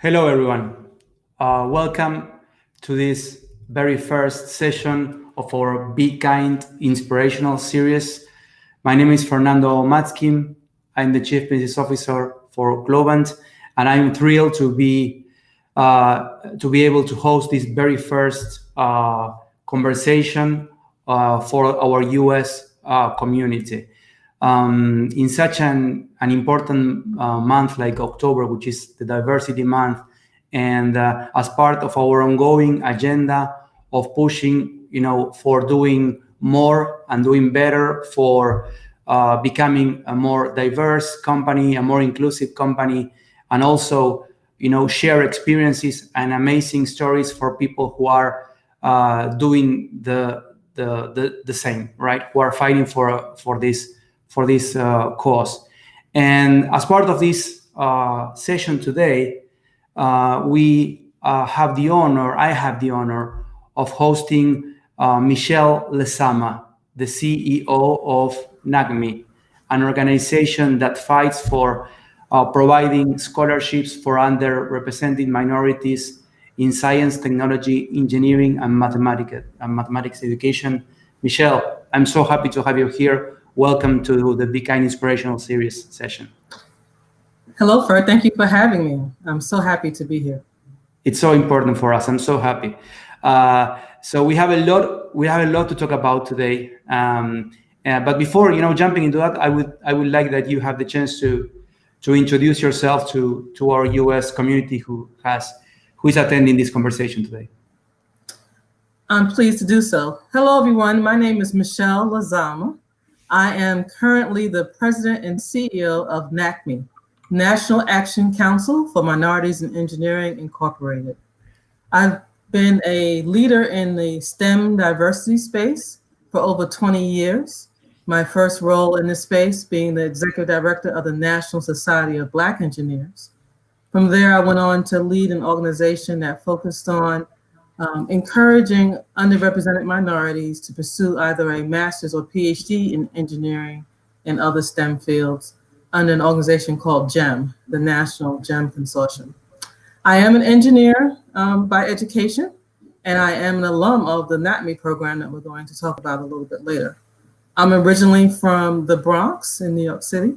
Hello, everyone. Welcome to this very first session of our Be Kind inspirational series. My name is Fernando Matkin. I'm the Chief Business Officer for Globant, and I'm thrilled to be able to host this very first conversation for our US community. In such an important month like October, which is the Diversity Month, and as part of our ongoing agenda of pushing, for doing more and doing better for becoming a more diverse company, a more inclusive company, and also, share experiences and amazing stories for people who are doing the same, right? Who are fighting for this cause. And as part of this session today, I have the honor of hosting Michele Lezama, the CEO of NACME, an organization that fights for providing scholarships for underrepresented minorities in science, technology, engineering, and mathematics education. Michele, I'm so happy to have you here. Welcome to the Be Kind Inspirational Series session. Hello, Fer. Thank you for having me. I'm so happy to be here. It's so important for us. I'm so happy. So we have a lot to talk about today. But before jumping into that, I would like that you have the chance to introduce yourself to our US community who is attending this conversation today. I'm pleased to do so. Hello, everyone. My name is Michele Lezama. I am currently the president and CEO of NACME, National Action Council for Minorities in Engineering, Incorporated. I've been a leader in the STEM diversity space for over 20 years. My first role in this space being the executive director of the National Society of Black Engineers. From there, I went on to lead an organization that focused on encouraging underrepresented minorities to pursue either a master's or PhD in engineering and other STEM fields under an organization called GEM, the National GEM Consortium. I am an engineer by education, and I am an alum of the NACME program that we're going to talk about a little bit later. I'm originally from the Bronx in New York City.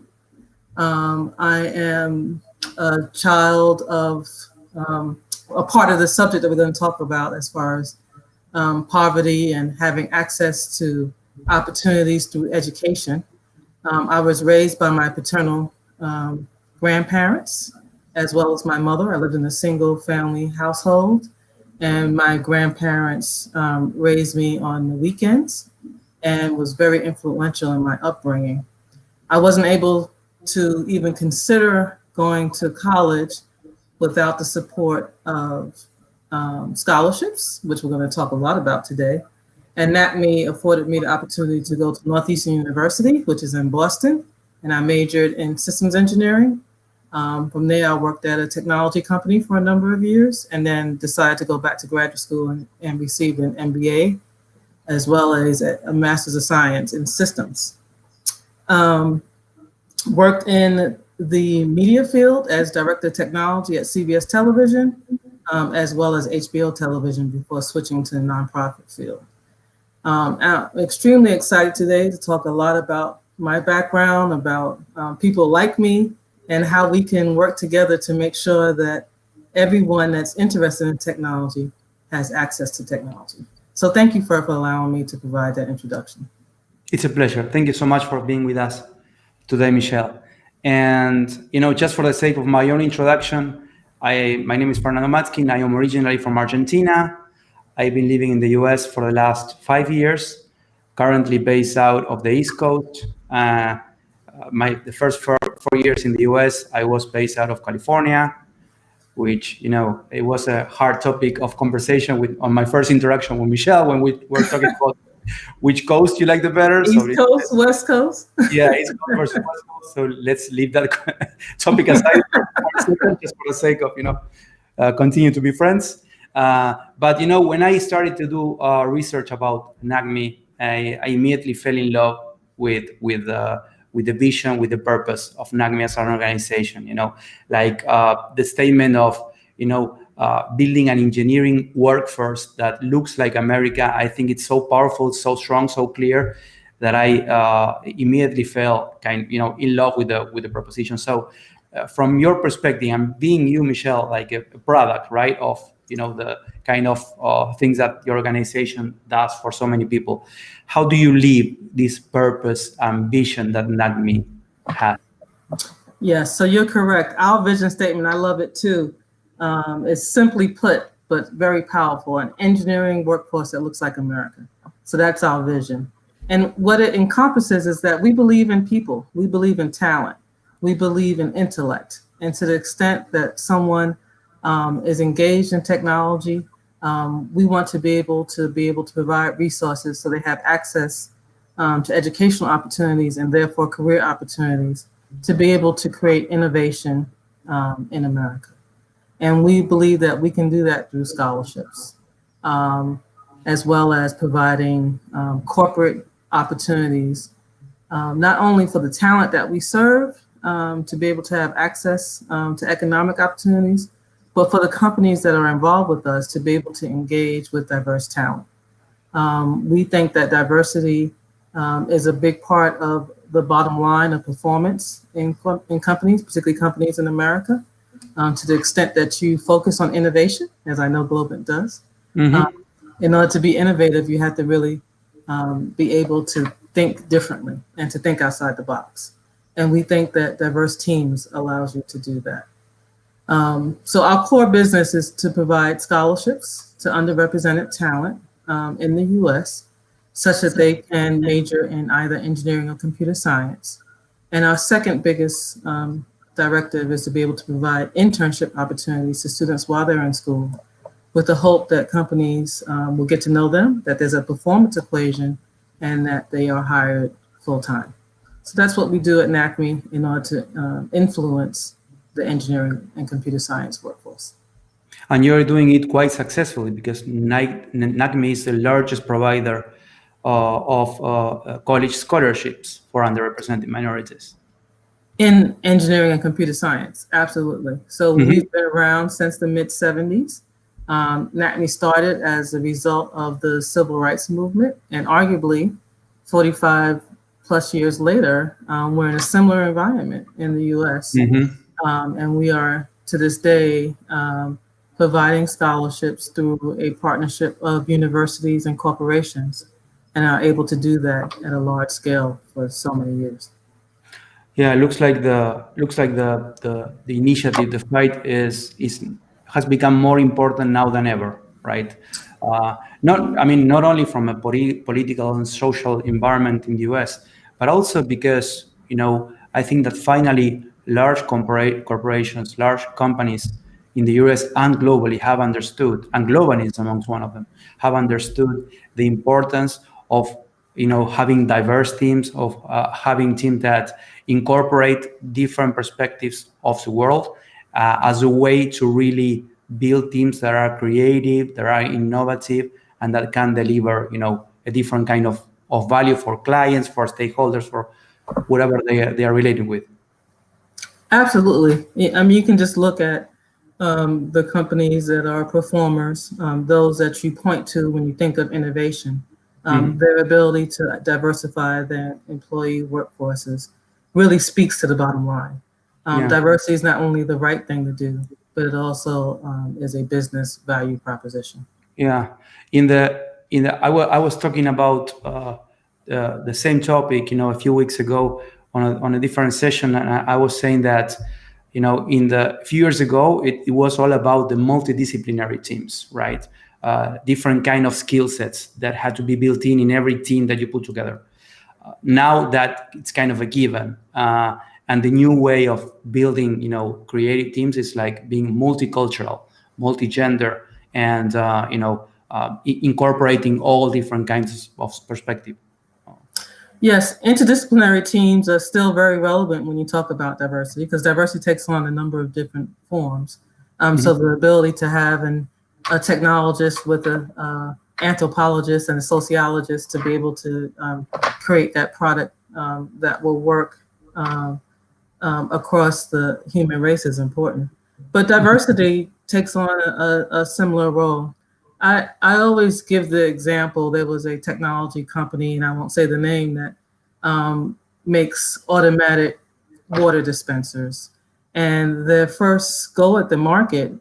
I am a child of a part of the subject that we're going to talk about as far as poverty and having access to opportunities through education. I was raised by my paternal grandparents, as well as my mother. I lived in a single family household, and my grandparents raised me on the weekends and was very influential in my upbringing. I wasn't able to even consider going to college without the support of scholarships, which we're going to talk a lot about today. And NACME afforded me the opportunity to go to Northeastern University, which is in Boston, and I majored in systems engineering. From there, I worked at a technology company for a number of years, and then decided to go back to graduate school and received an MBA, as well as a Master's of Science in Systems. Worked in the media field as Director of Technology at CBS Television, as well as HBO Television before switching to the nonprofit field. I'm extremely excited today to talk a lot about my background, about people like me, and how we can work together to make sure that everyone that's interested in technology has access to technology. So thank you for allowing me to provide that introduction. It's a pleasure. Thank you so much for being with us today, Michele. And just for the sake of my own introduction, my name is Fernando Matkin. I am originally from Argentina. I've been living in the US for the last 5 years, currently based out of the East Coast. The first 4 years in the US, I was based out of California, which, it was a hard topic of conversation on my first interaction with Michele when we were talking about which coast you like the better. East Coast, West Coast? Yeah, East Coast versus West Coast. So let's leave that topic aside just for the sake of, continue to be friends. But, when I started to do research about NACME, I immediately fell in love with the vision, with the purpose of NACME as an organization. The statement of building an engineering workforce that looks like America. I think it's so powerful, so strong, so clear that I immediately fell in love with the proposition. So from your perspective, and being you, Michele, like a product, right, of the kind of things that your organization does for so many people, how do you live this purpose and vision that NACME has? Yes, so you're correct. Our vision statement, I love it too. It's simply put, but very powerful: an engineering workforce that looks like America. So that's our vision. And what it encompasses is that we believe in people, we believe in talent, we believe in intellect. And to the extent that someone is engaged in technology, we want to be able to provide resources so they have access to educational opportunities and therefore career opportunities to be able to create innovation in America. And we believe that we can do that through scholarships, as well as providing corporate opportunities, not only for the talent that we serve to be able to have access to economic opportunities, but for the companies that are involved with us to be able to engage with diverse talent. We think that diversity is a big part of the bottom line of performance in companies, particularly companies in America, to the extent that you focus on innovation, as I know Globant does. Mm-hmm. In order to be innovative, you have to really be able to think differently and to think outside the box. And we think that diverse teams allows you to do that. So our core business is to provide scholarships to underrepresented talent in the US, such that they can major in either engineering or computer science. And our second biggest directive is to be able to provide internship opportunities to students while they're in school, with the hope that companies will get to know them, that there's a performance equation, and that they are hired full-time. So that's what we do at NACME in order to influence the engineering and computer science workforce. And you're doing it quite successfully, because NACME is the largest provider of college scholarships for underrepresented minorities. In engineering and computer science, absolutely. So we've been around since the mid-'70s. NACME started as a result of the civil rights movement, and arguably 45 plus years later, we're in a similar environment in the US. And we are, to this day, providing scholarships through a partnership of universities and corporations, and are able to do that at a large scale for so many years. Yeah, it looks like the initiative, the fight has become more important now than ever, right? Not only from a political and social environment in the US, but also because I think that finally large corporations, large companies in the US and globally have understood, and Globant is amongst one of them, have understood the importance of having diverse teams, of having teams that incorporate different perspectives of the world as a way to really build teams that are creative, that are innovative, and that can deliver a different kind of value for clients, for stakeholders, for whatever they are relating with. Absolutely. I mean, you can just look at the companies that are performers, those that you point to when you think of innovation. Their ability to diversify their employee workforces really speaks to the bottom line. Diversity is not only the right thing to do, but it also is a business value proposition. Yeah, I was talking about the same topic, a few weeks ago on a different session, and I was saying that, a few years ago, it was all about the multidisciplinary teams, right? Different kind of skill sets that had to be built in every team that you put together. Now that it's kind of a given, and the new way of building, creative teams is like being multicultural, multigender, and incorporating all different kinds of perspective. Yes, interdisciplinary teams are still very relevant when you talk about diversity, because diversity takes on a number of different forms. So the ability to have a technologist with an anthropologist and a sociologist to be able to create that product that will work across the human race is important. But diversity takes on a similar role. I always give the example, there was a technology company, and I won't say the name, that makes automatic water dispensers. And their first go at the market,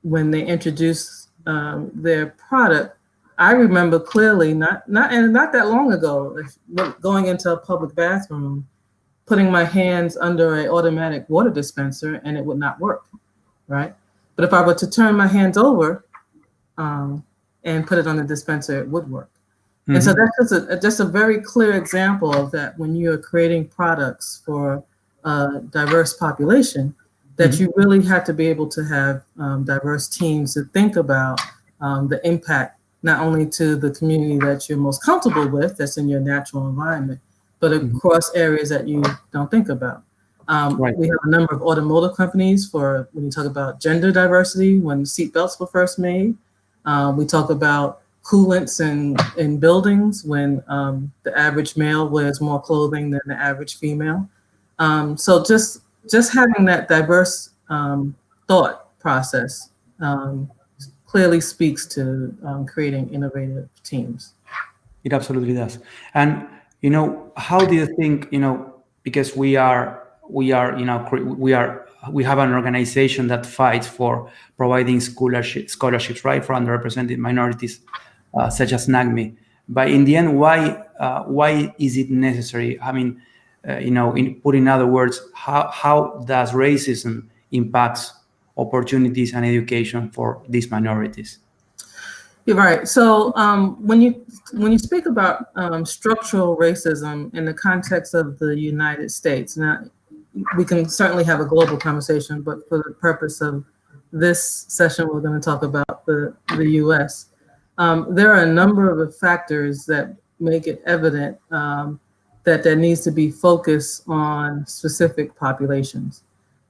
when they introduced their product, I remember clearly, not that long ago, going into a public bathroom, putting my hands under an automatic water dispenser and it would not work, right? But if I were to turn my hands over and put it on the dispenser, it would work. Mm-hmm. And so that's just a very clear example of that when you're creating products for a diverse population, that mm-hmm. you really have to be able to have diverse teams to think about the impact, not only to the community that you're most comfortable with, that's in your natural environment, but across mm-hmm. areas that you don't think about. Right. We have a number of automotive companies for when you talk about gender diversity, when seatbelts were first made. We talk about coolants in buildings when the average male wears more clothing than the average female. So just having that diverse thought process clearly speaks to creating innovative teams. It absolutely does. And how do you think, because we have an organization that fights for providing scholarships, right, for underrepresented minorities, such as NACME. But in the end, why is it necessary? I mean, in other words, how does racism impacts opportunities and education for these minorities? You're right. So when you speak about structural racism in the context of the United States, now we can certainly have a global conversation, but for the purpose of this session, we're going to talk about the U.S. There are a number of factors that make it evident that there needs to be focus on specific populations.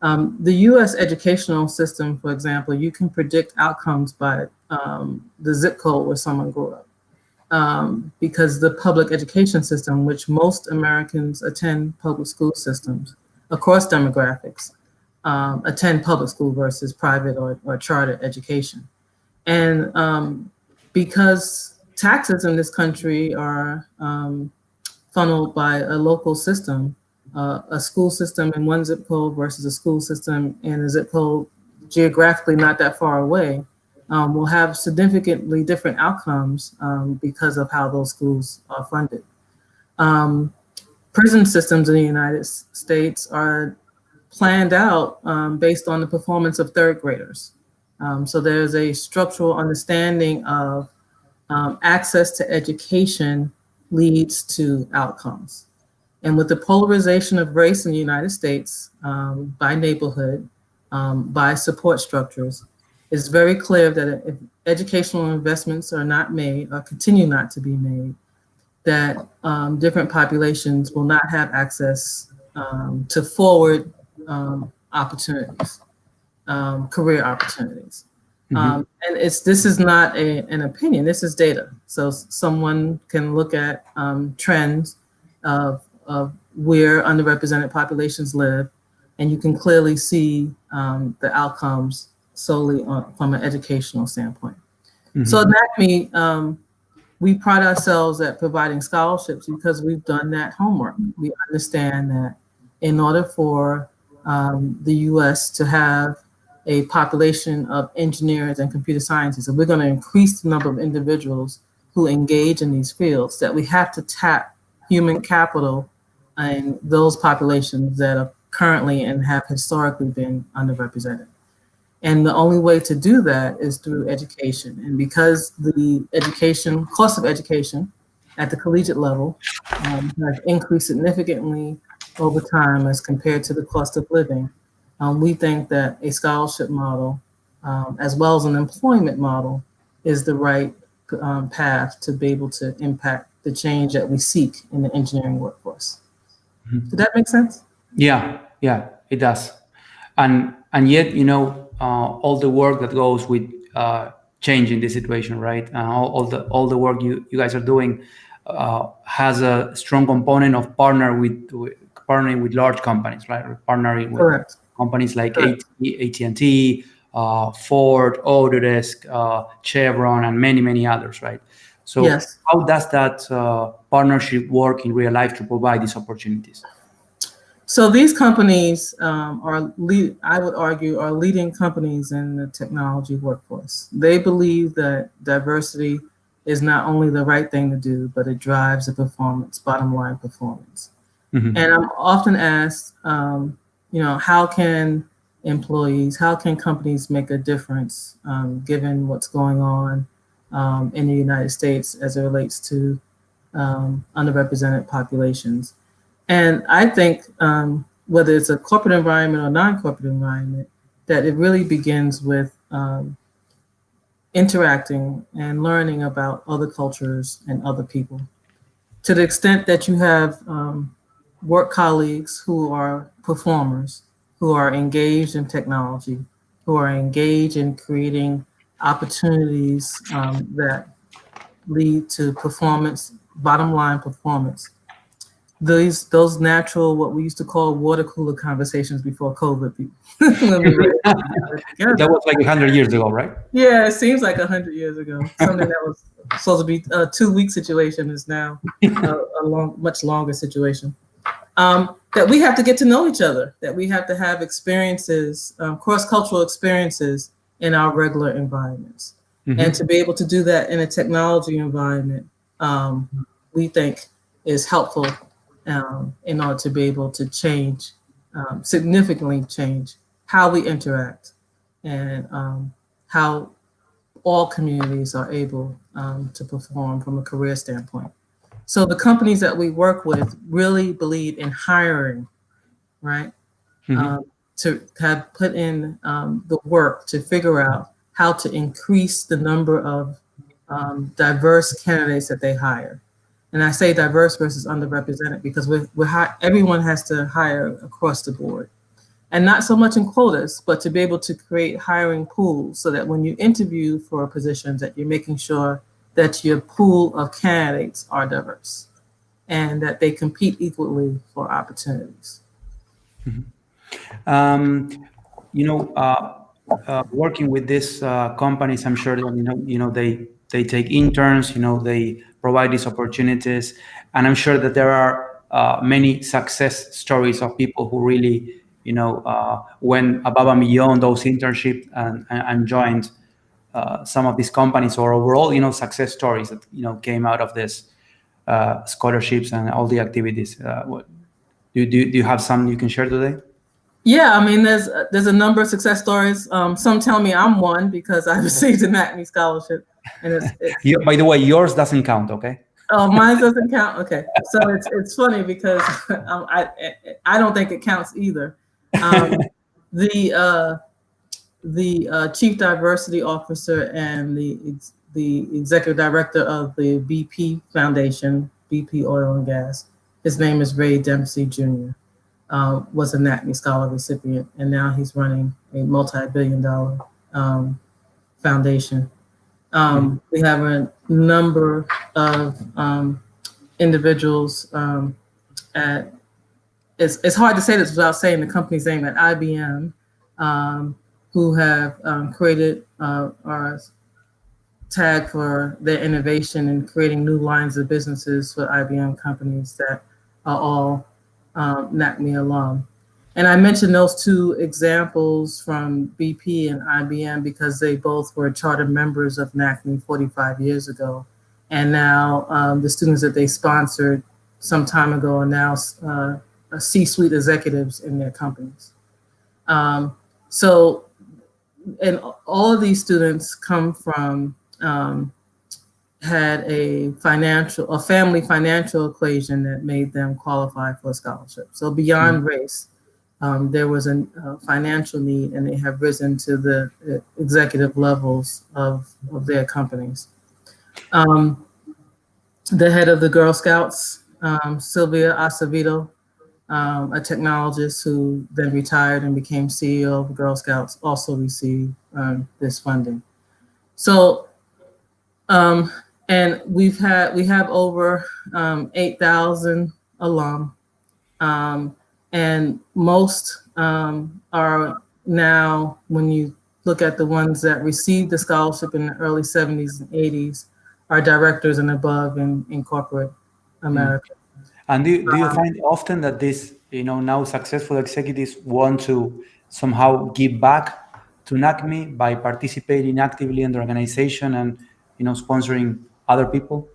The U.S. educational system, for example, you can predict outcomes by the zip code where someone grew up. Because the public education system, which most Americans attend public school systems across demographics, attend public school versus private or charter education. And because taxes in this country are funneled by a local system, a school system in one zip code versus a school system in a zip code geographically not that far away, will have significantly different outcomes because of how those schools are funded. Prison systems in the United States are planned out based on the performance of third graders. So there's a structural understanding of access to education leads to outcomes. And with the polarization of race in the United States by neighborhood, by support structures, it's very clear that if educational investments are not made or continue not to be made, that different populations will not have access to forward opportunities, career opportunities. Mm-hmm. And this is not an opinion, this is data. So someone can look at trends of where underrepresented populations live, and you can clearly see the outcomes solely from an educational standpoint. Mm-hmm. So at NACME, we pride ourselves at providing scholarships because we've done that homework. We understand that in order for the US to have a population of engineers and computer scientists, and we're going to increase the number of individuals who engage in these fields, that we have to tap human capital in those populations that are currently and have historically been underrepresented. And the only way to do that is through education. And because the cost of education at the collegiate level has increased significantly over time as compared to the cost of living, we think that a scholarship model, as well as an employment model, is the right path to be able to impact the change that we seek in the engineering workforce. Mm-hmm. Did that make sense? Yeah, it does. And yet, all the work that goes with changing the situation, right? All the work you guys are doing has a strong component of partnering with large companies, right? Or partnering with Correct. Companies like Correct. AT&T, Ford, Autodesk, Chevron, and many, many others, right? So yes. how does that partnership work in real life to provide these opportunities? So these companies I would argue, are leading companies in the technology workforce. They believe that diversity is not only the right thing to do, but it drives the performance, bottom line performance. Mm-hmm. And I'm often asked, how can how can companies make a difference given what's going on in the United States as it relates to underrepresented populations? And I think whether it's a corporate environment or non-corporate environment, that it really begins with interacting and learning about other cultures and other people. To the extent that you have work colleagues who are performers, who are engaged in technology, who are engaged in creating opportunities that lead to performance, bottom line performance. Those natural, what we used to call water cooler conversations before COVID, when we were together. That was like 100 years ago, right? Yeah, it seems like 100 years ago. Something that was supposed to be a 2-week situation is now much longer situation. That we have to get to know each other, that we have to have experiences, cross-cultural experiences in our regular environments. Mm-hmm. And to be able to do that in a technology environment, we think is helpful in order to be able to change, significantly change how we interact and how all communities are able to perform from a career standpoint. So the companies that we work with really believe in hiring, right? Mm-hmm. To have put in the work to figure out how to increase the number of diverse candidates that they hire. And I say diverse versus underrepresented because everyone has to hire across the board. And not so much in quotas, but to be able to create hiring pools so that when you interview for positions that you're making sure that your pool of candidates are diverse and that they compete equally for opportunities. Mm-hmm. Working with these companies, I'm sure that they take interns, they provide these opportunities, and I'm sure that there are many success stories of people who really went above and beyond those internships and joined some of these companies, or overall success stories that came out of this scholarships and all the activities. Do you have some you can share today? Yeah, I mean, there's a number of success stories. Some tell me I'm one because I received a NACME scholarship, and by the way, yours doesn't count, okay? Oh, mine doesn't count. Okay, so it's funny because I don't think it counts either. The chief diversity officer and the executive director of the BP Foundation, BP Oil and Gas, his name is Ray Dempsey Jr. Was a NACME Scholar recipient, and now he's running a multi-billion-dollar foundation. We have a number of individuals it's hard to say this without saying the company's name, at IBM, who have created or tagged for their innovation in creating new lines of businesses for IBM companies that are all NACME alum. And I mentioned those two examples from BP and IBM because they both were charter members of NACME 45 years ago. And now the students that they sponsored some time ago are now C-suite executives in their companies. And all of these students come from, had a family financial equation that made them qualify for a scholarship. So beyond race, there was a financial need, and they have risen to the executive levels of their companies. The head of the Girl Scouts, Sylvia Acevedo, a technologist who then retired and became CEO of the Girl Scouts, also received this funding. So, and we have over 8,000 alum. And most are now, when you look at the ones that received the scholarship in the early 70s and 80s, are directors and above in corporate America. And do you find often that these, now successful executives want to somehow give back to NACME by participating actively in the organization and, sponsoring other people?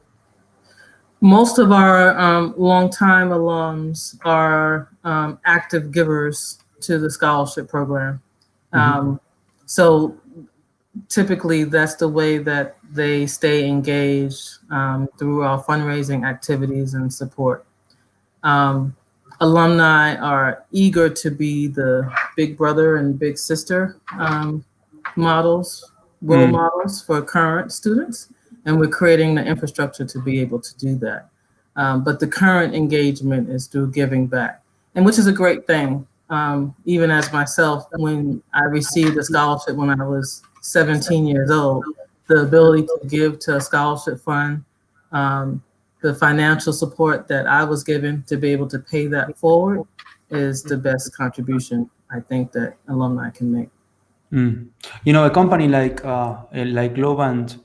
Most of our longtime alums are active givers to the scholarship program. So typically that's the way that they stay engaged through our fundraising activities and support. Alumni are eager to be the big brother and big sister role models for current students, and we're creating the infrastructure to be able to do that. But the current engagement is through giving back, and which is a great thing. Even as myself, when I received a scholarship when I was 17 years old, the ability to give to a scholarship fund, the financial support that I was given to be able to pay that forward is the best contribution I think that alumni can make. A company like Globant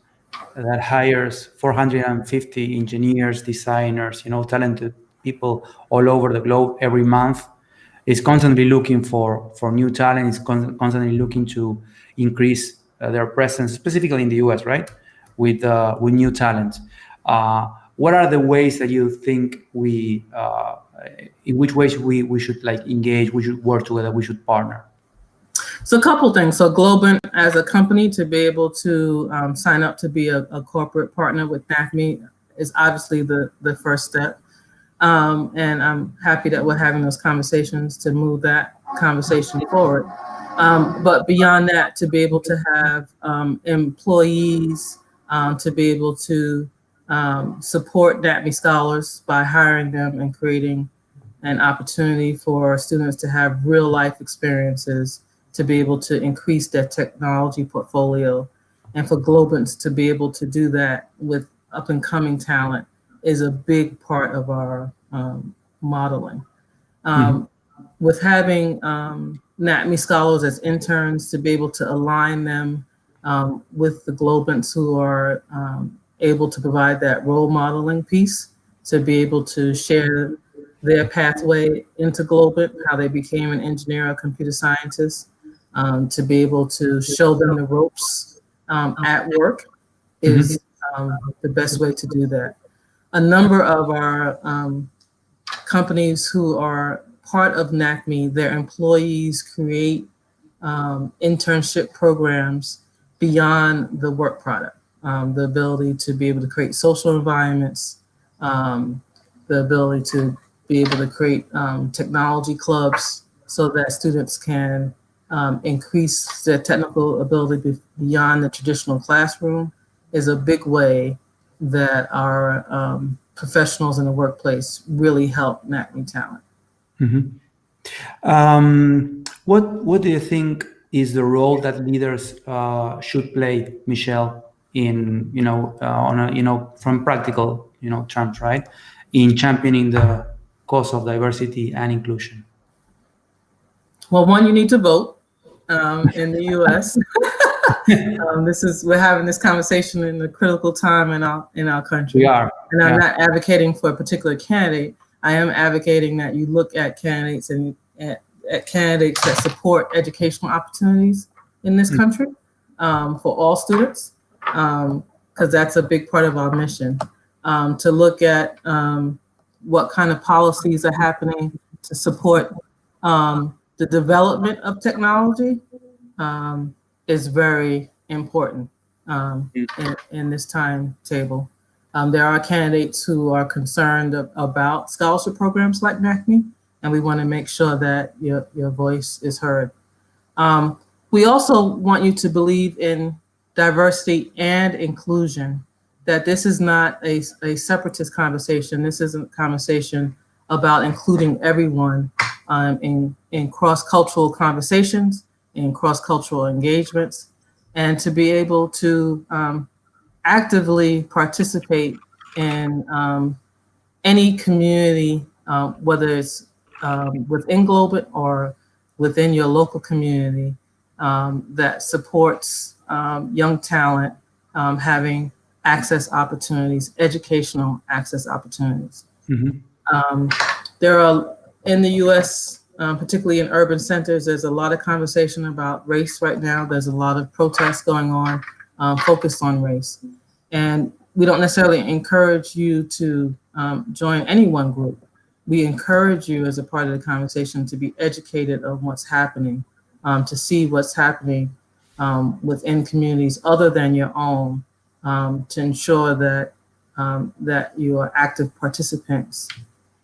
that hires 450 engineers, designers, talented people all over the globe every month, is constantly looking for new talent, is constantly looking to increase their presence, specifically in the US, right? With new talent. What are the ways that you think in which ways we should engage, we should work together, we should partner? So a couple things. So Globant as a company to be able to sign up to be a corporate partner with NACME is obviously the first step. And I'm happy that we're having those conversations to move that conversation forward. But beyond that, to be able to have employees, to be able to support NACME scholars by hiring them and creating an opportunity for students to have real life experiences, to be able to increase their technology portfolio, and for Globants to be able to do that with up and coming talent is a big part of our modeling. With having NACME scholars as interns, to be able to align them with the Globants who are able to provide that role modeling piece, to be able to share their pathway into Globant, how they became an engineer or computer scientist, to be able to show them the ropes at work is the best way to do that. A number of our companies who are part of NACME, their employees create internship programs beyond the work product. The ability to be able to create social environments, the ability to be able to create technology clubs so that students can increase their technical ability beyond the traditional classroom is a big way that our professionals in the workplace really help NACME talent. What do you think is the role that leaders should play, Michele, in from practical terms, right, in championing the cause of diversity and inclusion? Well, one, you need to vote in the U.S. We're having this conversation in a critical time in our country. We are, and I'm not advocating for a particular candidate. I am advocating that you look at candidates and at candidates that support educational opportunities in this country for all students, because that's a big part of our mission. To look at what kind of policies are happening to support the development of technology is very important in this timetable. There are candidates who are concerned about scholarship programs like NACME, and we want to make sure that your voice is heard. We also want you to believe in diversity and inclusion, that this is not a separatist conversation. This is a conversation about including everyone in cross-cultural conversations, in cross-cultural engagements, and to be able to actively participate in any community, whether it's within Globant or within your local community, that supports young talent having access opportunities, educational access opportunities. There are, in the US, particularly in urban centers, there's a lot of conversation about race right now. There's a lot of protests going on focused on race. And we don't necessarily encourage you to join any one group. We encourage you as a part of the conversation to be educated of what's happening, to see what's happening within communities other than your own, to ensure that that you are active participants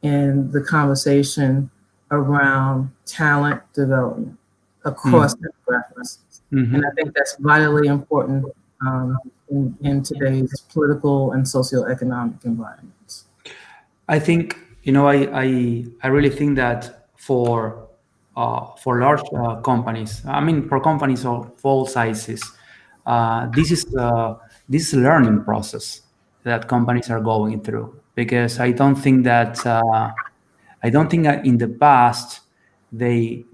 in the conversation around talent development across demographics. And I think that's vitally important in today's political and socioeconomic environments. I think, I really think that for large companies, I mean, for companies of all sizes, this is a learning process that companies are going through, because I don't think that in the past they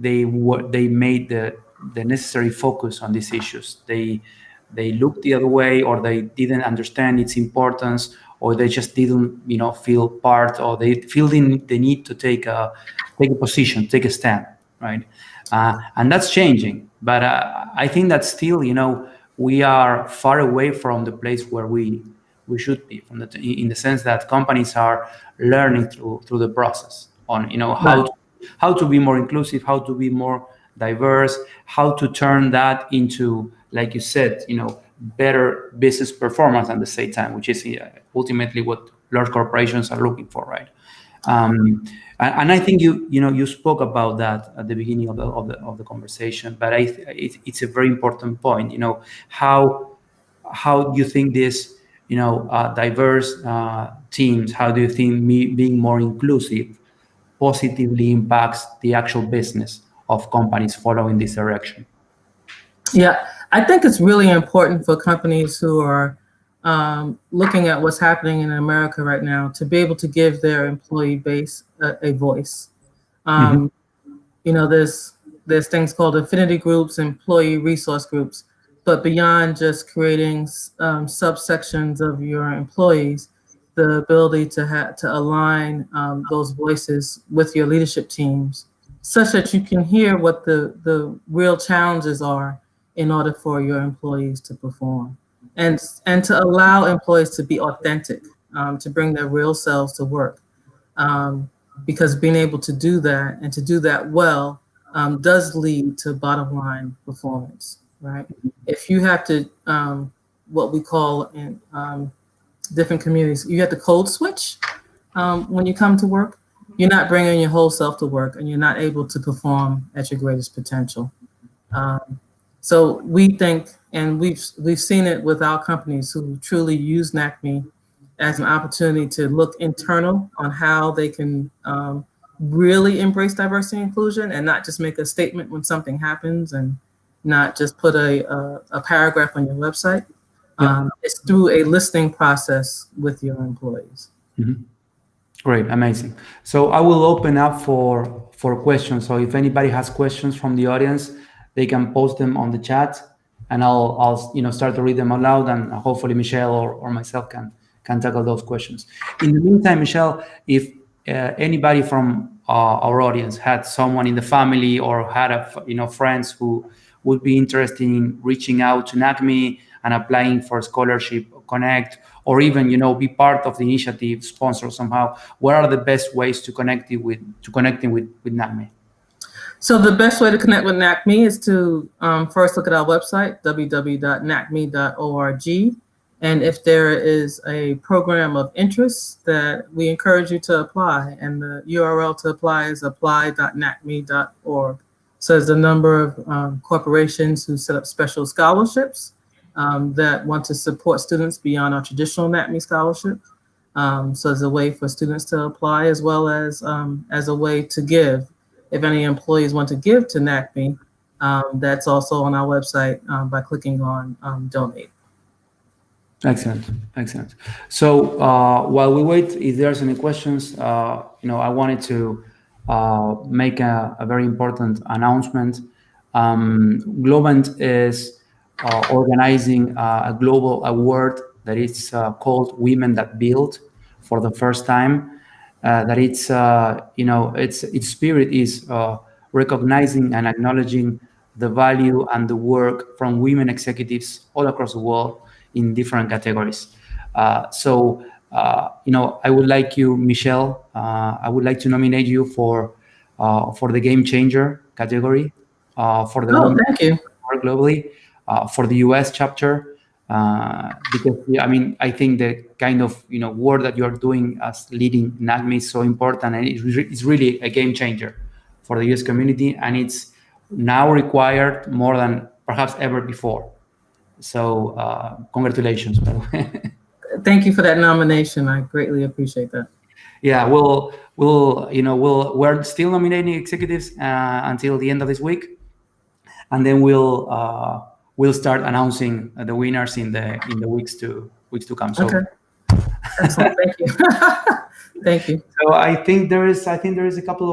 made the necessary focus on these issues. They looked the other way, or they didn't understand its importance, or they just didn't feel part, or they feel the need to take a position, take a stand, right? And that's changing, but I think that still we are far away from the place where we should be, in the sense that companies are learning through the process on how to be more inclusive, how to be more diverse, how to turn that into, like you said, better business performance at the same time, which is ultimately what large corporations are looking for, right? And I think you spoke about that at the beginning of the conversation, but it's a very important point. How do you think this diverse teams, how do you think being more inclusive positively impacts the actual business of companies following this direction? Yeah, I think it's really important for companies who are looking at what's happening in America right now to be able to give their employee base a voice. There's things called affinity groups, employee resource groups, but beyond just creating subsections of your employees, the ability to align those voices with your leadership teams, such that you can hear what the real challenges are in order for your employees to perform, and to allow employees to be authentic, to bring their real selves to work, because being able to do that and to do that well does lead to bottom line performance, right? If you have to, what we call in different communities, you have to code switch when you come to work, you're not bringing your whole self to work, and you're not able to perform at your greatest potential. So we think, and we've seen it with our companies who truly use NACME as an opportunity to look internal on how they can really embrace diversity and inclusion, and not just make a statement when something happens, and not just put a paragraph on your website. It's through a listening process with your employees. Great, amazing. So I will open up for questions. So if anybody has questions from the audience, they can post them on the chat, and I'll start to read them aloud, and hopefully Michele or myself can tackle those questions. In the meantime, Michele, if anybody from our audience had someone in the family or had friends who would be interested in reaching out to NACME and applying for scholarship, connect, or even be part of the initiative, sponsor somehow, what are the best ways to connecting with NACME? So the best way to connect with NACME is to first look at our website, www.nacme.org. And if there is a program of interest, that we encourage you to apply. And the URL to apply is apply.nacme.org. So there's a number of corporations who set up special scholarships that want to support students beyond our traditional NACME scholarship. So it's a way for students to apply, as well as a way to give. If any employees want to give to NACME, that's also on our website by clicking on donate. Excellent. So while we wait, if there's any questions, I wanted to make a very important announcement. Globant is organizing a global award that is called Women That Build for the first time. That it's its spirit is recognizing and acknowledging the value and the work from women executives all across the world in different categories. I would like you, Michele, I would like to nominate you for the Game Changer category for the women thank you. globally, for the US chapter, because I think the kind of work that you're doing as leading NACME is so important, and it's really a game changer for the US community, and it's now required more than perhaps ever before. So congratulations, by the way. Thank you for that nomination. I greatly appreciate that. Yeah, we're still nominating executives until the end of this week, and then we'll start announcing the winners in the weeks to come. So, okay. Excellent. Thank you. Thank you. So I think there are a couple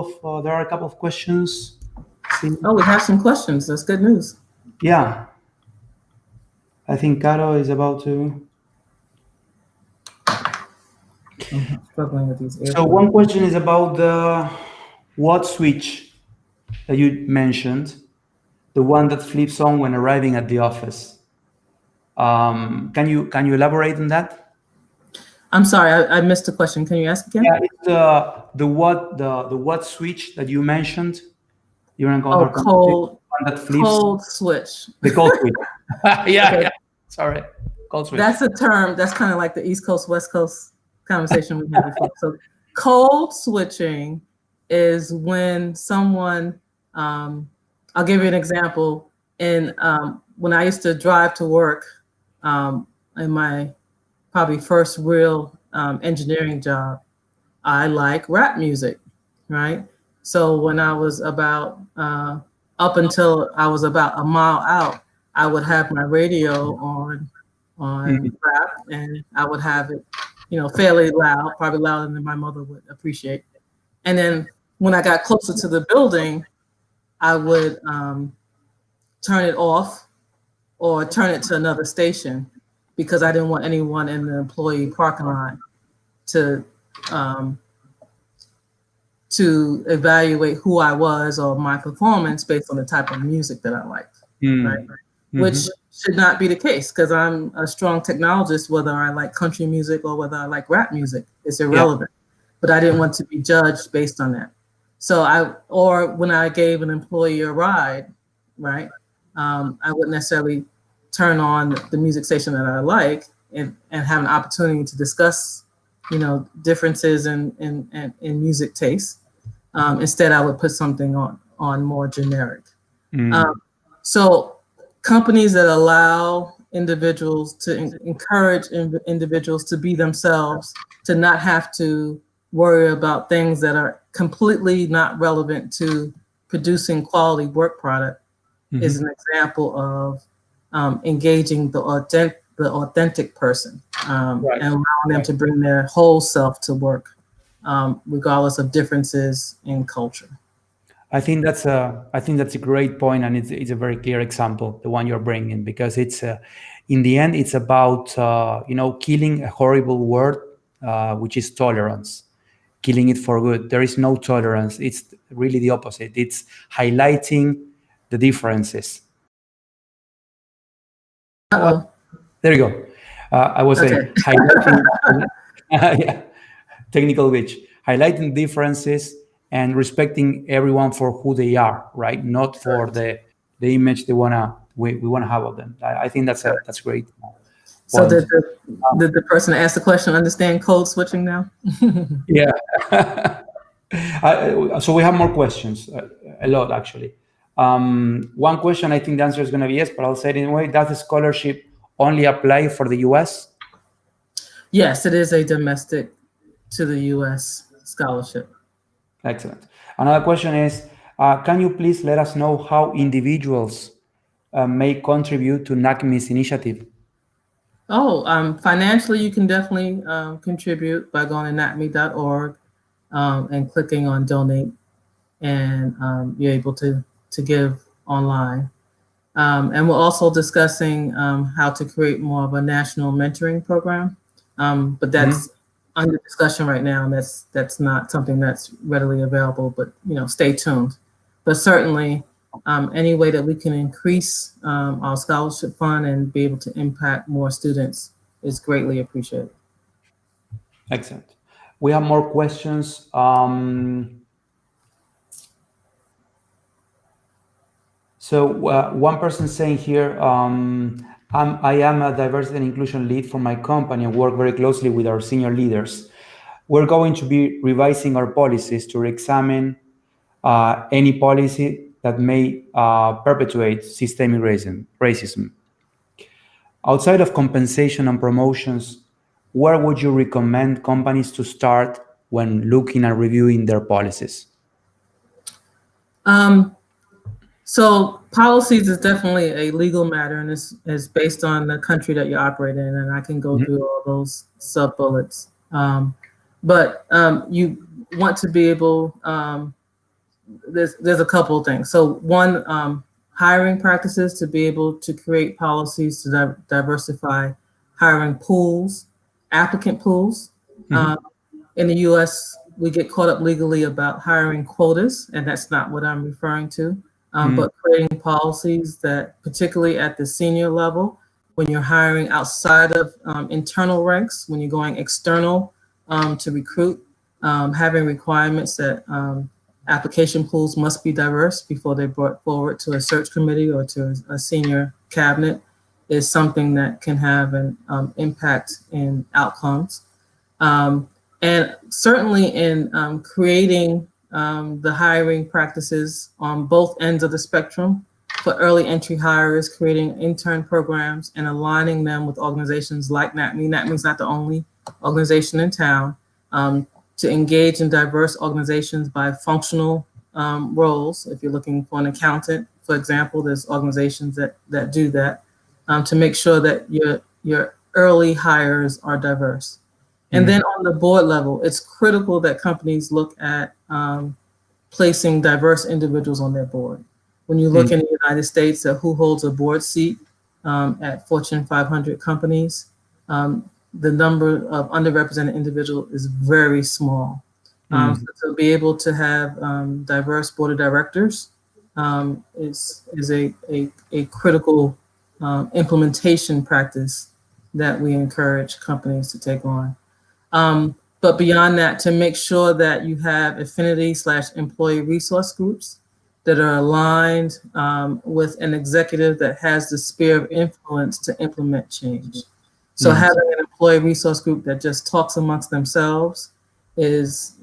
of questions. Oh, we have some questions. That's good news. Yeah. I think Caro is about to. I'm struggling with these. So one question is about the what switch that you mentioned, the one that flips on when arriving at the office. Can you elaborate on that? I'm sorry, I missed the question. Can you ask again? Yeah, it's the what switch that you mentioned. You want to call cold that flips. Cold switch. The cold switch. Yeah, okay. Yeah. Sorry, cold switch. That's a term. That's kind of like the East Coast, West Coast conversation we had before. So cold switching is when someone, I'll give you an example. When I used to drive to work in my probably first real engineering job, I like rap music, right? So when I was about, up until I was about a mile out, I would have my radio on rap, and I would have it, fairly loud, probably louder than my mother would appreciate. And then when I got closer to the building, I would turn it off or turn it to another station, because I didn't want anyone in the employee parking lot to evaluate who I was or my performance based on the type of music that I liked, right? Mm-hmm. Which should not be the case, because I'm a strong technologist, whether I like country music or whether I like rap music, it's irrelevant. Yeah. But I didn't want to be judged based on that. So when I gave an employee a ride, right, I wouldn't necessarily turn on the music station that I like and have an opportunity to discuss, differences in music taste. Instead, I would put something on more generic. So companies that allow individuals to encourage individuals to be themselves, to not have to worry about things that are completely not relevant to producing quality work product, is an example of engaging the authentic person, right, and allowing them to bring their whole self to work, regardless of differences in culture. I think that's a great point, and it's a very clear example, the one you're bringing, because it's in the end it's about killing a horrible word, which is tolerance, killing it for good. There is no tolerance. It's really the opposite. It's highlighting the differences. Uh-oh. There you go. I was saying highlighting, yeah, technical glitch, highlighting differences and respecting everyone for who they are, right? Not for the image we wanna have of them. I think that's great. So did the person ask the question understand code switching now? Yeah. So we have more questions, a lot actually. One question, I think the answer is going to be yes, but I'll say it anyway. Does the scholarship only apply for the US? Yes, it is a domestic to the US scholarship. Excellent. Another question is, can you please let us know how individuals may contribute to NACME's initiative? Financially, you can definitely contribute by going to nacme.org and clicking on donate, and you're able to give online. And we're also discussing how to create more of a national mentoring program. But that's under discussion right now, and that's not something that's readily available, but stay tuned. But certainly any way that we can increase our scholarship fund and be able to impact more students is greatly appreciated. Excellent. We have more questions. So one person saying here, I am a diversity and inclusion lead for my company and work very closely with our senior leaders. We're going to be revising our policies to re-examine any policy that may perpetuate systemic racism. Outside of compensation and promotions, where would you recommend companies to start when looking at reviewing their policies? So policies is definitely a legal matter, and is based on the country that you operate in, and I can go through all those sub-bullets. But you want to be able, there's a couple of things. So one, hiring practices, to be able to create policies to diversify hiring pools, applicant pools. In the US, we get caught up legally about hiring quotas, and that's not what I'm referring to. But creating policies that, particularly at the senior level, when you're hiring outside of internal ranks, when you're going external to recruit, having requirements that application pools must be diverse before they're brought forward to a search committee or to a senior cabinet is something that can have an impact in outcomes. And certainly in creating the hiring practices on both ends of the spectrum for early entry hires, creating intern programs and aligning them with organizations like NACME. NACME is not the only organization in town. To engage in diverse organizations by functional roles. If you're looking for an accountant, for example, there's organizations that do that, to make sure that your early hires are diverse. And then on the board level, it's critical that companies look at placing diverse individuals on their board. When you look in the United States at who holds a board seat at Fortune 500 companies, the number of underrepresented individuals is very small. So to be able to have diverse board of directors is a critical implementation practice that we encourage companies to take on. But beyond that, to make sure that you have affinity/employee resource groups that are aligned with an executive that has the sphere of influence to implement change. So having an employee resource group that just talks amongst themselves is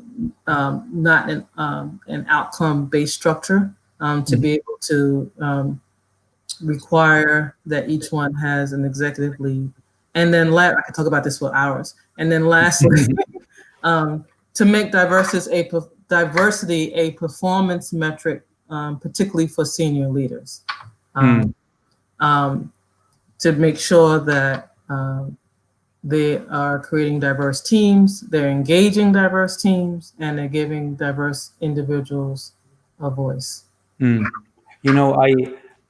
not an outcome-based structure. To be able to require that each one has an executive lead. And then I could talk about this for hours. And then lastly, to make diversity a performance metric, particularly for senior leaders, to make sure that they are creating diverse teams, they're engaging diverse teams, and they're giving diverse individuals a voice. You know,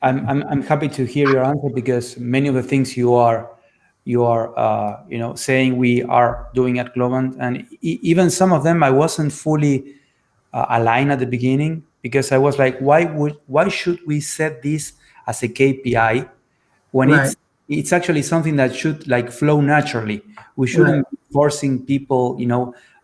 I'm happy to hear your answer, because many of the things you are saying we are doing at Globant, and even some of them I wasn't fully aligned at the beginning, because I was like, why should we set this as a KPI when it's actually something that should like flow naturally? We shouldn't be forcing people,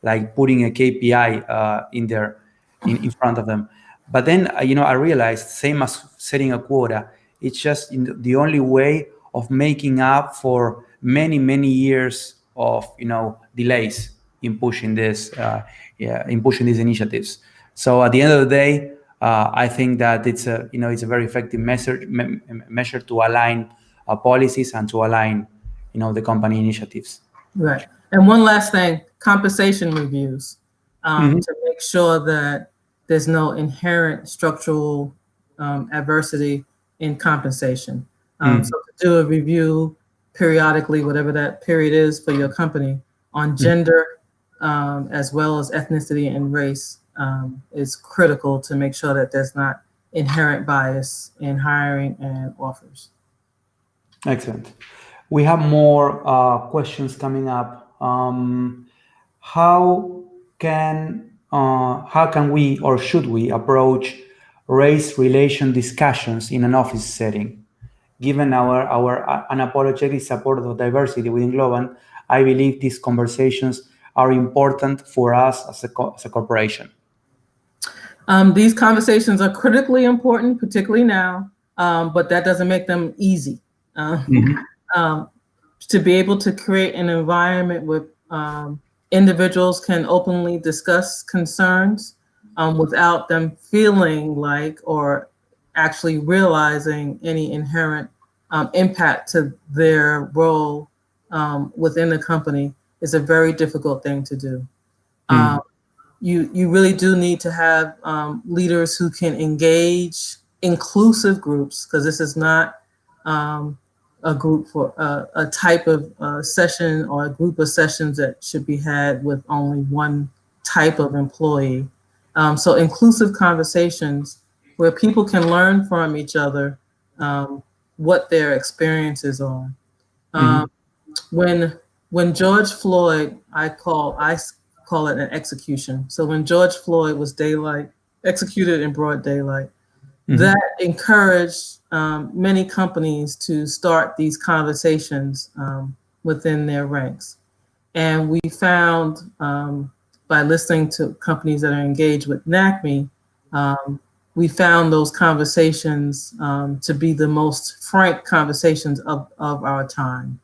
like putting a KPI in front of them. But then, I realized, same as setting a quota, it's just the only way of making up for many, many years of, delays in pushing these initiatives. So at the end of the day, I think that it's a very effective measure to align policies and to align, the company initiatives. Right. And one last thing, compensation reviews, to make sure that there's no inherent structural adversity in compensation. So to do a review periodically, whatever that period is for your company, on gender, as well as ethnicity and race, is critical to make sure that there's not inherent bias in hiring and offers. Excellent. We have more questions coming up. How can we or should we approach race relation discussions in an office setting? Given our unapologetic support of diversity within Globant, I believe these conversations are important for us as a corporation. These conversations are critically important, particularly now, but that doesn't make them easy. To be able to create an environment where individuals can openly discuss concerns without them feeling like or actually realizing any inherent impact to their role within the company is a very difficult thing to do. You really do need to have leaders who can engage inclusive groups, because this is not a group for a type of session or a group of sessions that should be had with only one type of employee. So inclusive conversations where people can learn from each other what their experiences are. When George Floyd, I call it an execution. So when George Floyd was executed in broad daylight, that encouraged many companies to start these conversations within their ranks. And we found by listening to companies that are engaged with NACME, we found those conversations to be the most frank conversations of our time.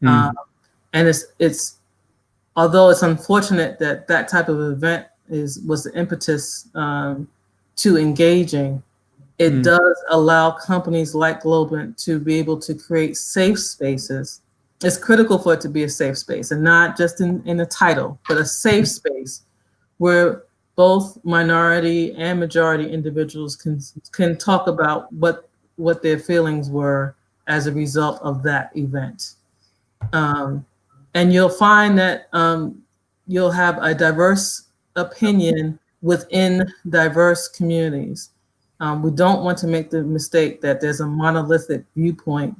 And it's although it's unfortunate that that type of event was the impetus to engaging, it does allow companies like Globant to be able to create safe spaces. It's critical for it to be a safe space, and not just in a title, but a safe space where both minority and majority individuals can talk about what their feelings were as a result of that event. And you'll find that you'll have a diverse opinion within diverse communities. We don't want to make the mistake that there's a monolithic viewpoint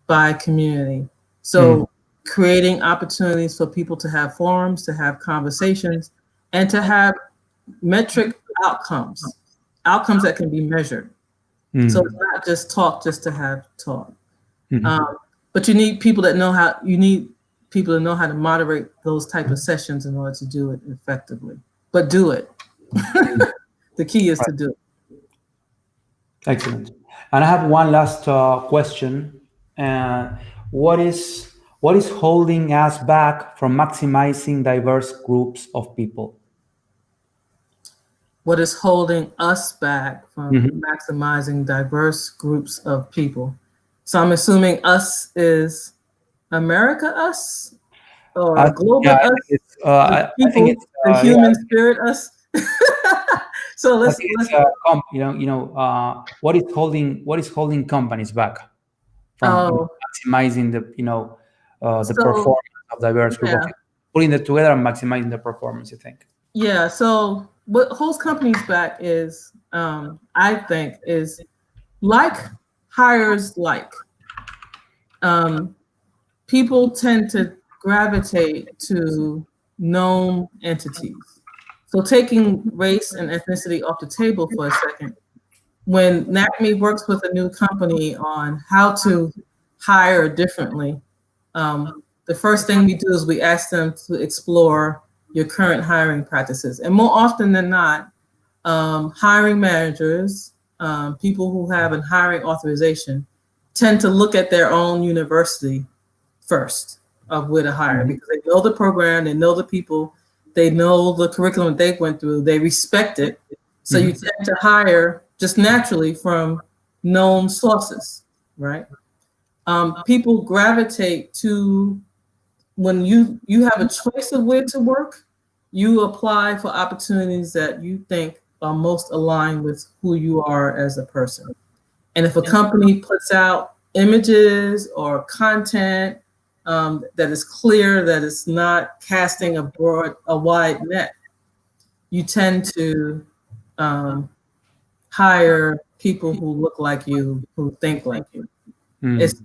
by community. So creating opportunities for people to have forums, to have conversations, and to have metric outcomes that can be measured. So it's not just talk just to have talk. But you need people that know how to moderate those type of sessions in order to do it effectively. But do it. The key is to do it. Excellent. And I have one last question. What is holding us back from maximizing diverse groups of people? What is holding us back from maximizing diverse groups of people? So I'm assuming us is America us? Or global us? I think it's the human spirit us? So let's what is holding companies back from maximizing the performance of diverse group of people, putting it together and maximizing the performance, you think? Yeah, so what holds companies back is I think is like hires like. People tend to gravitate to known entities. So taking race and ethnicity off the table for a second, when NACME works with a new company on how to hire differently, the first thing we do is we ask them to explore your current hiring practices. And more often than not, hiring managers, people who have a hiring authorization, tend to look at their own university first of where to hire, because they know the program, they know the people, they know the curriculum they went through, they respect it. So you tend to hire just naturally from known sources, right? People gravitate to, when you have a choice of where to work, you apply for opportunities that you think are most aligned with who you are as a person. And if a company puts out images or content that is clear, that is not casting a wide net, you tend to hire people who look like you, who think like you. That's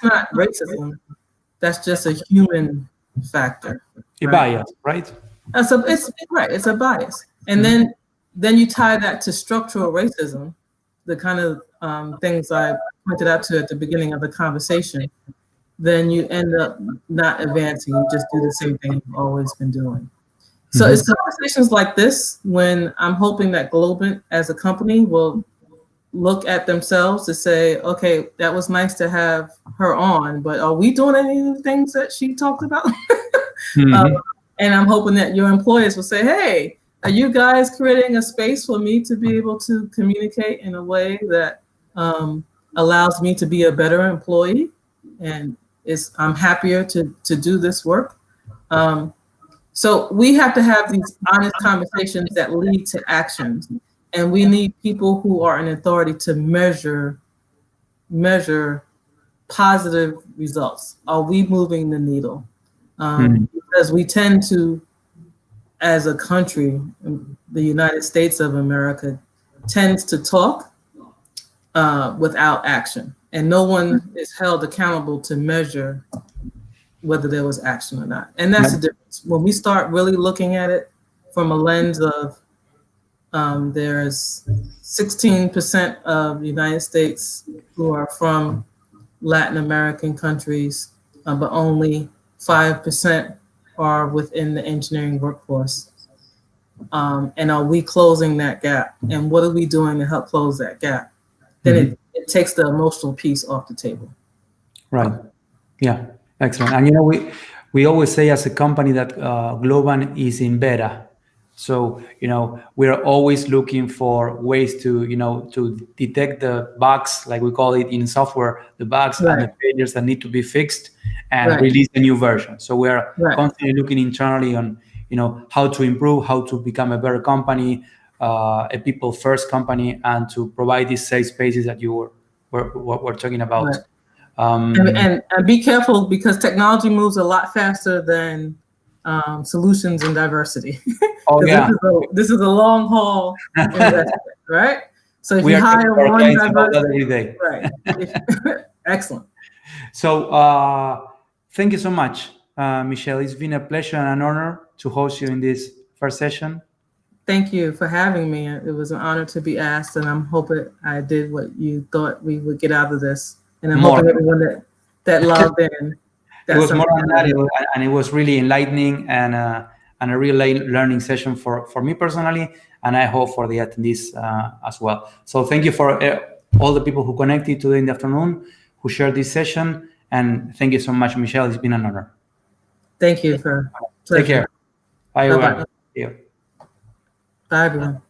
not racism. That's just a human factor. A bias, right? It's a bias. And then you tie that to structural racism, the kind of things I pointed out to at the beginning of the conversation. Then you end up not advancing. You just do the same thing you've always been doing. So it's conversations like this when I'm hoping that Globant as a company will look at themselves to say, okay, that was nice to have her on, but are we doing any of the things that she talked about? And I'm hoping that your employers will say, hey, are you guys creating a space for me to be able to communicate in a way that allows me to be a better employee? And I'm happier to do this work. So we have to have these honest conversations that lead to actions. And we need people who are in authority to measure positive results. Are we moving the needle? Because we tend to, as a country, the United States of America tends to talk without action. And no one is held accountable to measure whether there was action or not. And that's the difference. When we start really looking at it from a lens of there's 16% of the United States who are from Latin American countries, but only 5% are within the engineering workforce. And are we closing that gap? And what are we doing to help close that gap? Then it takes the emotional piece off the table. Right. Yeah. Excellent. And we always say as a company that Globant is in beta. So, we're always looking for ways to, to detect the bugs, like we call it in software, the bugs and the failures that need to be fixed and release a new version. So we are constantly looking internally on, how to improve, how to become a better company, a people first company, and to provide these safe spaces that you were talking about. And be careful, because technology moves a lot faster than solutions and diversity. This is a long haul investment, right? So if you hire one diversity, every day. Excellent. So thank you so much, Michele. It's been a pleasure and an honor to host you in this first session. Thank you for having me. It was an honor to be asked, and I'm hoping I did what you thought we would get out of this. And I'm hoping everyone that logged in. It was more than that, and it was really enlightening and a real learning session for me personally, and I hope for the attendees as well. So thank you for all the people who connected today in the afternoon, who shared this session, and thank you so much, Michele. It's been an honor. Thank you for Take care. Bye, everyone. Bye, everyone.